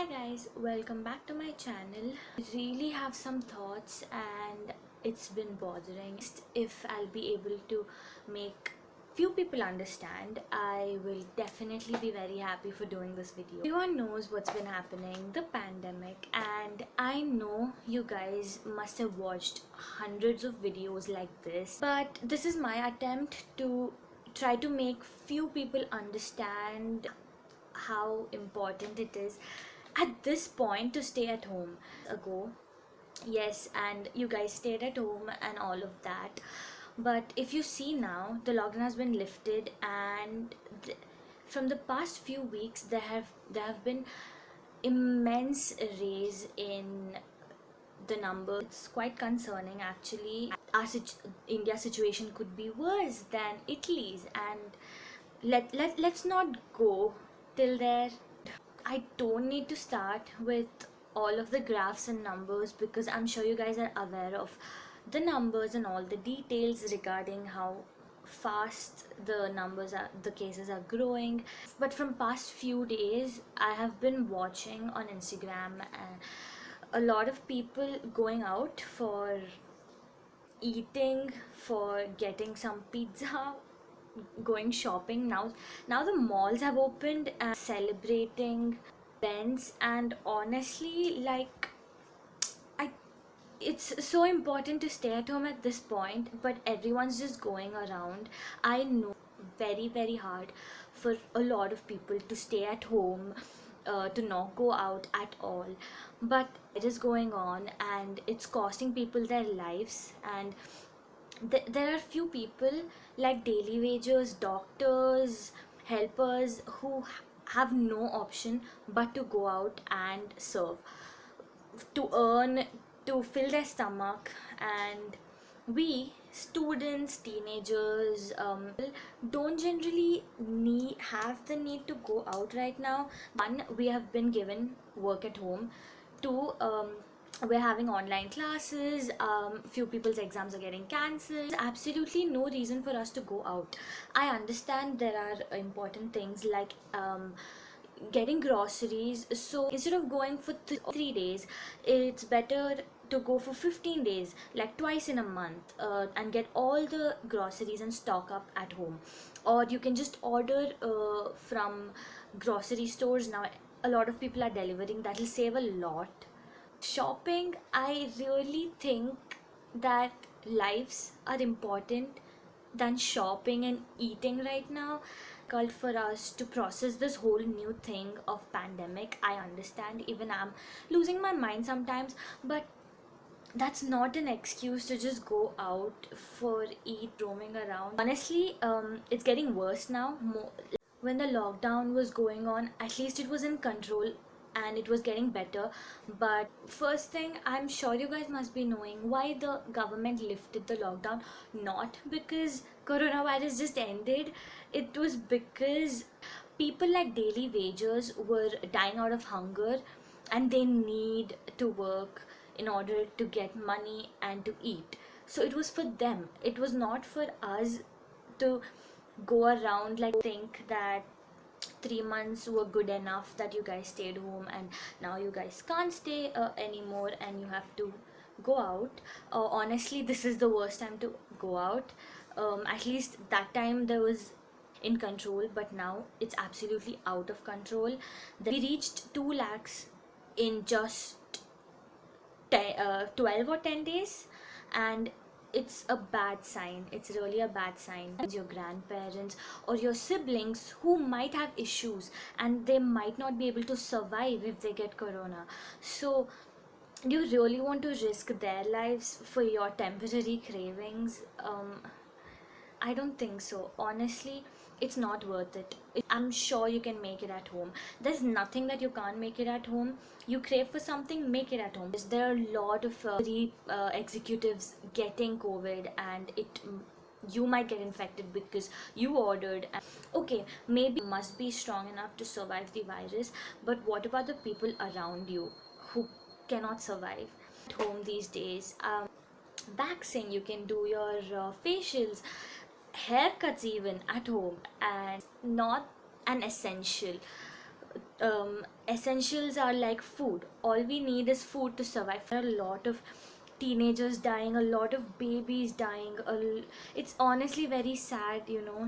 Hi guys, welcome back to my channel. I really have some thoughts and it's been bothering. If I'll be able to make few people understand, I will definitely be very happy for doing this video. Everyone knows what's been happening, the pandemic, and I know you guys must have watched hundreds of videos like this, but this is my attempt to try to make few people understand how important it is at this point to stay at home. Ago, yes, and you guys stayed at home and all of that, but if you see now, the lockdown has been lifted, and from the past few weeks there have been immense raise in the number. It's quite concerning actually. India's situation could be worse than Italy's, and let's not go till there. I don't need to start with all of the graphs and numbers because I'm sure you guys are aware of the numbers and all the details regarding how fast the cases are growing. But from past few days I have been watching on Instagram a lot of people going out for eating, for getting some pizza, going shopping. Now the malls have opened and celebrating events, and honestly, like, I it's so important to stay at home at this point, but everyone's just going around. I know very hard for a lot of people to stay at home, to not go out at all, but it is going on and it's costing people their lives. And there are few people like daily wagers, doctors, helpers who have no option but to go out and serve, to earn, to fill their stomach. And we students, teenagers, don't generally have the need to go out right now. One, we have been given work at home. Two, we're having online classes. Few people's exams are getting cancelled. Absolutely no reason for us to go out. I understand there are important things like getting groceries, so instead of going for 3 days, it's better to go for 15 days, like twice in a month, and get all the groceries and stock up at home. Or you can just order from grocery stores now. A lot of people are delivering, that will save a lot. Shopping, I really think that lives are important than shopping and eating right now. Difficult for us to process this whole new thing of pandemic. I understand, even I'm losing my mind sometimes, but that's not an excuse to just go out for eat, roaming around. Honestly, it's getting worse now. When the lockdown was going on, at least it was in control and it was getting better. But first thing, I'm sure you guys must be knowing why the government lifted the lockdown. Not because coronavirus just ended, it was because people like daily wagers were dying out of hunger and they need to work in order to get money and to eat. So it was for them, it was not for us to go around like think that 3 months were good enough, that you guys stayed home and now you guys can't stay anymore and you have to go out. Honestly, this is the worst time to go out. At least that time there was in control, but now it's absolutely out of control. We reached 2 lakhs in just 12 or 10 days, and it's a bad sign. It's really a bad sign. Your grandparents or your siblings who might have issues and they might not be able to survive if they get corona. So do you really want to risk their lives for your temporary cravings? I don't think so. Honestly, it's not worth it. I'm sure you can make it at home. There's nothing that you can't make it at home. You crave for something, make it at home. There are a lot of executives getting COVID, and you might get infected because you ordered. Okay, maybe you must be strong enough to survive the virus, but what about the people around you who cannot survive at home these days? Waxing, you can do your facials, haircuts even at home, and not an essential. essentials are like food. All we need is food to survive. There are a lot of teenagers dying, a lot of babies dying. It's honestly very sad,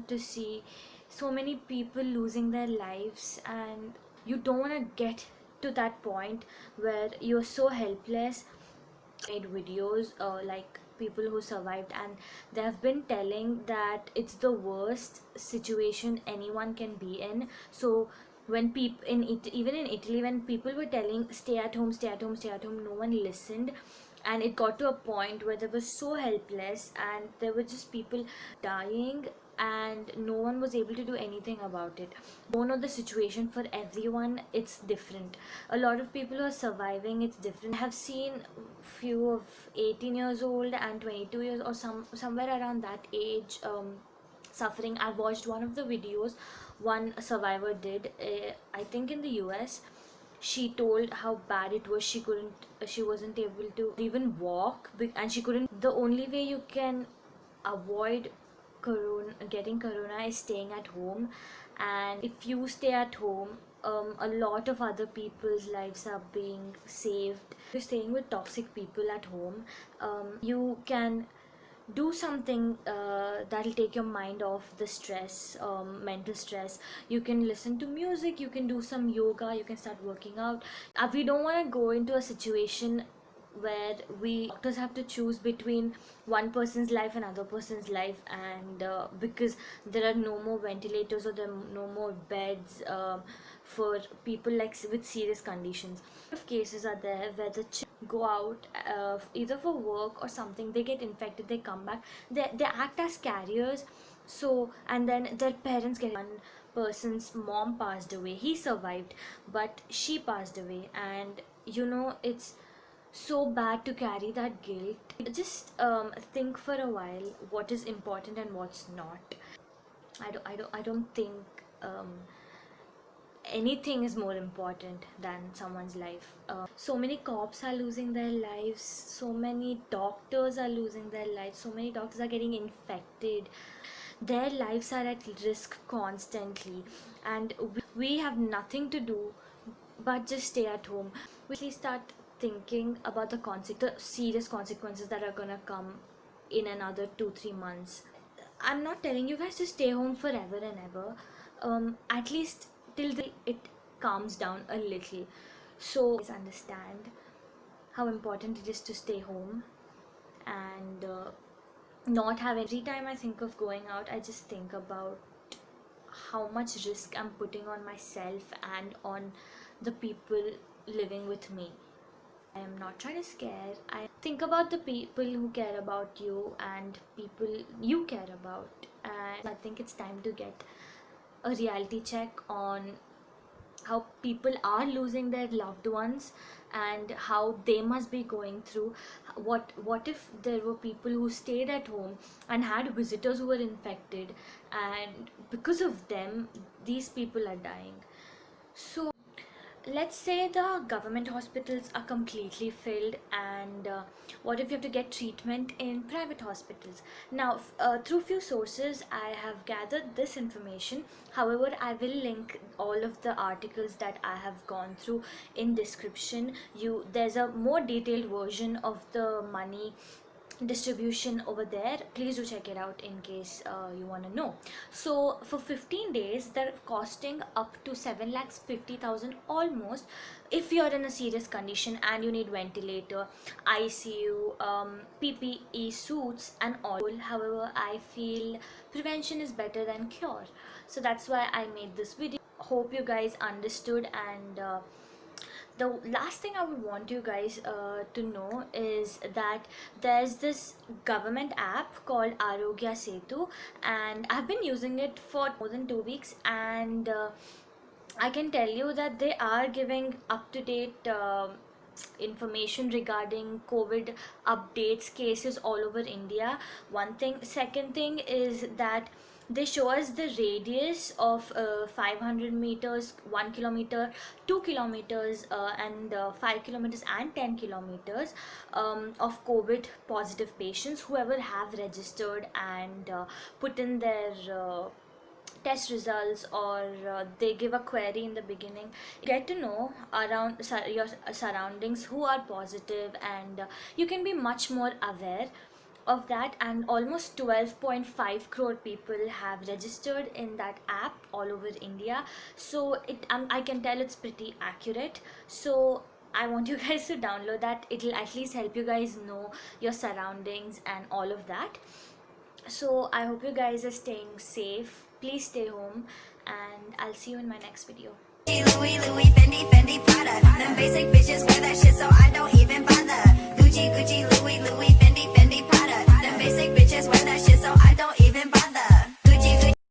to see so many people losing their lives, and you don't want to get to that point where you're so helpless. Made videos like people who survived, and they have been telling that it's the worst situation anyone can be in. So when people even in Italy, when people were telling stay at home, stay at home, stay at home, no one listened. And it got to a point where they were so helpless, and there were just people dying, and no one was able to do anything about it. Don't know the situation for everyone, it's different. A lot of people who are surviving, it's different. I have seen few of 18 years old and 22 years, or somewhere around that age, suffering. I watched one of the videos one survivor did, I think in the US. She told how bad it was. She wasn't able to even walk, and she couldn't. The only way you can avoid getting corona is staying at home. And if you stay at home, a lot of other people's lives are being saved. You're staying with toxic people at home. You can do something that'll take your mind off the stress, mental stress. You can listen to music, you can do some yoga, you can start working out. We don't want to go into a situation where we doctors have to choose between one person's life and other person's life, and because there are no more ventilators, or there are no more beds for people like with serious conditions. A lot of cases are there where the children go out either for work or something, they get infected, they come back, they act as carriers. So, and then their parents get. One person's mom passed away, he survived, but she passed away, and it's so bad to carry that guilt. Just think for a while what is important and what's not. I don't think anything is more important than someone's life. So many cops are losing their lives, so many doctors are losing their lives, so many doctors are getting infected. Their lives are at risk constantly, and we have nothing to do but just stay at home. We start thinking about the serious consequences that are gonna come in another 2-3 months. I'm not telling you guys to stay home forever and ever. At least till it calms down a little. So guys understand how important it is to stay home, and not have. Every time I think of going out, I just think about how much risk I'm putting on myself and on the people living with me. I am not trying to scare. I think about the people who care about you and people you care about, and I think it's time to get a reality check on how people are losing their loved ones and how they must be going through. What if there were people who stayed at home and had visitors who were infected, and because of them these people are dying? So let's say the government hospitals are completely filled, and what if you have to get treatment in private hospitals? Now through few sources I have gathered this information. However, I will link all of the articles that I have gone through in description. There's a more detailed version of the money distribution over there. Please do check it out in case you want to know. So for 15 days they're costing up to 7,50,000 almost, if you're in a serious condition and you need ventilator, ICU, PPE suits and all. However, I feel prevention is better than cure, so that's why I made this video. Hope you guys understood, and the last thing I would want you guys to know is that there's this government app called Arogya Setu, and I've been using it for more than 2 weeks, and I can tell you that they are giving up-to-date information regarding COVID updates, cases all over India. One thing. Second thing is that they show us the radius of 500 meters, 1 kilometer, 2 kilometers, and 5 kilometers and 10 kilometers of COVID positive patients, whoever have registered and put in their test results, or they give a query in the beginning. Get to know around your surroundings who are positive, and you can be much more aware of that. And almost 12.5 crore people have registered in that app all over India, so I can tell it's pretty accurate. So I want you guys to download that. It'll at least help you guys know your surroundings and all of that. So I hope you guys are staying safe. Please stay home, and I'll see you in my next video.